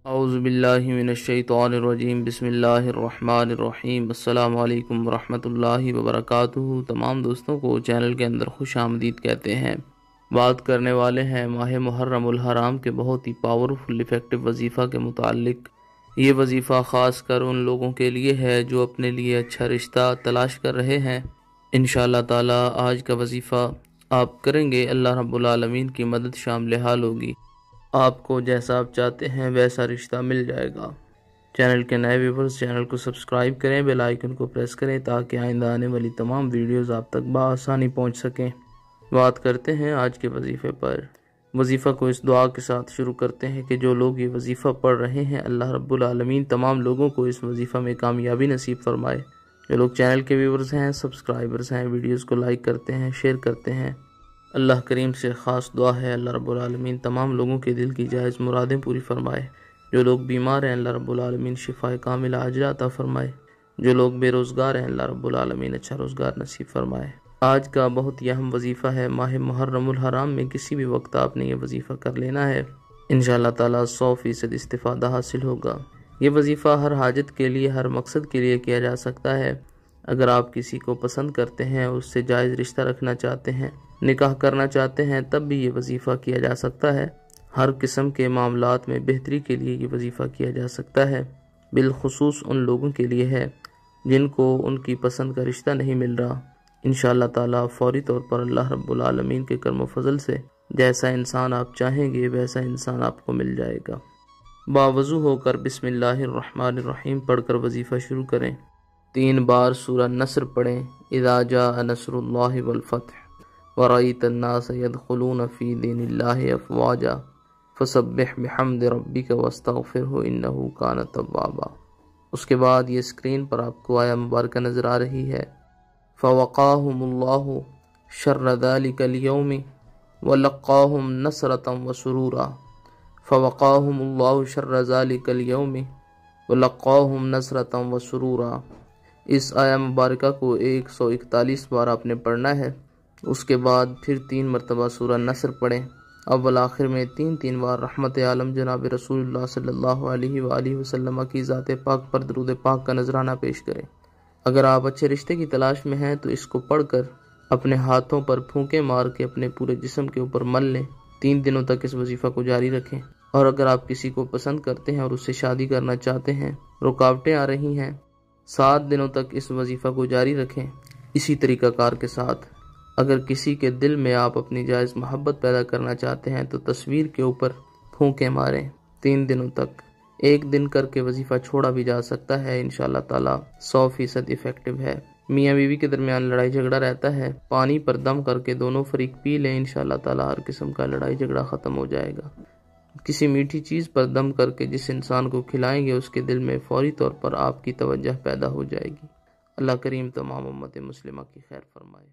اعوذ باللہ من الشیطان الرجیم، بسم اللہ الرحمن الرحیم۔ السلام علیکم ورحمۃ اللہ وبرکاتہ۔ تمام دوستوں کو چینل کے اندر خوش آمدید کہتے ہیں۔ بات کرنے والے ہیں ماہ محرم الحرام کے بہت ہی پاورفل افیکٹو وظیفہ کے متعلق۔ یہ وظیفہ خاص کر ان لوگوں کے لیے ہے جو اپنے لیے اچھا رشتہ تلاش کر رہے ہیں۔ انشاءاللہ تعالی آج کا وظیفہ آپ کریں گے، اللہ رب العالمین کی مدد شامل حال ہوگی۔ آپ کو جیسا آپ چاہتے ہیں ویسا رشتہ مل جائے گا۔ چینل کے نئے ویورز چینل کو سبسکرائب کریں، بیل آئیکن کو پریس کریں تاکہ آئندہ آنے والی تمام ویڈیوز آپ تک بآسانی پہنچ سکیں۔ بات کرتے ہیں آج کے وظیفے پر۔ وظیفہ کو اس دعا کے ساتھ شروع کرتے ہیں کہ جو لوگ یہ وظیفہ پڑھ رہے ہیں، اللہ رب العالمین تمام لوگوں کو اس وظیفہ میں کامیابی نصیب فرمائے۔ جو لوگ چینل کے ویورز ہیں، سبسکرائبرز ہیں، ویڈیوز کو لائک کرتے ہیں، شیئر کرتے ہیں، اللہ کریم سے خاص دعا ہے اللہ رب العالمین تمام لوگوں کے دل کی جائز مرادیں پوری فرمائے۔ جو لوگ بیمار ہیں اللہ رب العالمین شفائے کاملہ عاجلہ عطا فرمائے۔ جو لوگ بے روزگار ہیں اللہ رب العالمین اچھا روزگار نصیب فرمائے۔ آج کا بہت ہی اہم وظیفہ ہے، ماہ محرم الحرام میں کسی بھی وقت آپ نے یہ وظیفہ کر لینا ہے، انشاءاللہ تعالیٰ 100% استفادہ حاصل ہوگا۔ یہ وظیفہ ہر حاجت کے لیے، ہر مقصد کے لیے کیا جا سکتا ہے۔ اگر آپ کسی کو پسند کرتے ہیں، اس سے جائز رشتہ رکھنا چاہتے ہیں، نکاح کرنا چاہتے ہیں، تب بھی یہ وظیفہ کیا جا سکتا ہے۔ ہر قسم کے معاملات میں بہتری کے لیے یہ وظیفہ کیا جا سکتا ہے۔ بالخصوص ان لوگوں کے لیے ہے جن کو ان کی پسند کا رشتہ نہیں مل رہا۔ انشاءاللہ تعالیٰ فوری طور پر اللہ رب العالمین کے کرم و فضل سے جیسا انسان آپ چاہیں گے ویسا انسان آپ کو مل جائے گا۔ باوضو ہو کر بسم اللہ الرحمن الرحیم پڑھ کر وظیفہ شروع کریں۔ 3 بار سورہ نصر پڑھیں۔ اذا جاء نصر اللہ والفتح وَرَأَيْتَ النَّاسَ يَدْخُلُونَ فِي دِينِ اللَّهِ أَفْوَاجًا فَسَبِّحْ بِحَمْدِ رَبِّكَ وَاسْتَغْفِرْهُ إِنَّهُ كَانَ تَوَّابًا۔ اس کے بعد یہ اسکرین پر آپ کو آیا مبارکہ نظر آ رہی ہے، فَوَقَاهُمُ اللَّهُ شَرَّ ذَلِكَ الْيَوْمِ وَلَقَّاهُمْ نَصْرَةً وَسُرُورًا۔ فَوَقَاهُمُ اللَّهُ شَرَّ ذَلِكَ الْيَوْمِ وَلَقَّاهُمْ نَصْرَةً وَسُرُورًا۔ اس آیا مبارکہ کو 141 بار آپ نے پڑھنا ہے۔ اس کے بعد پھر 3 مرتبہ سورہ نصر پڑھیں۔ اول آخر میں 3 بار رحمت عالم جناب رسول اللہ صلی اللہ علیہ وآلہ وسلم کی ذات پاک پر درود پاک کا نذرانہ پیش کریں۔ اگر آپ اچھے رشتے کی تلاش میں ہیں تو اس کو پڑھ کر اپنے ہاتھوں پر پھونکے مار کے اپنے پورے جسم کے اوپر مل لیں۔ 3 دنوں تک اس وظیفہ کو جاری رکھیں۔ اور اگر آپ کسی کو پسند کرتے ہیں اور اس سے شادی کرنا چاہتے ہیں، رکاوٹیں آ رہی ہیں، 7 دنوں تک اس وظیفہ کو جاری رکھیں اسی طریقہ کار کے ساتھ۔ اگر کسی کے دل میں آپ اپنی جائز محبت پیدا کرنا چاہتے ہیں تو تصویر کے اوپر پھونکے ماریں 3 دنوں تک۔ 1 دن کر کے وظیفہ چھوڑا بھی جا سکتا ہے، انشاءاللہ تعالی 100% افیکٹو ہے۔ میاں بیوی کے درمیان لڑائی جھگڑا رہتا ہے، پانی پر دم کر کے دونوں فریق پی لیں، انشاءاللہ تعالی ہر قسم کا لڑائی جھگڑا ختم ہو جائے گا۔ کسی میٹھی چیز پر دم کر کے جس انسان کو کھلائیں گے اس کے دل میں فوری طور پر آپ کی توجہ پیدا ہو جائے گی۔ اللہ کریم تمام امت مسلمہ کی خیر فرمائے۔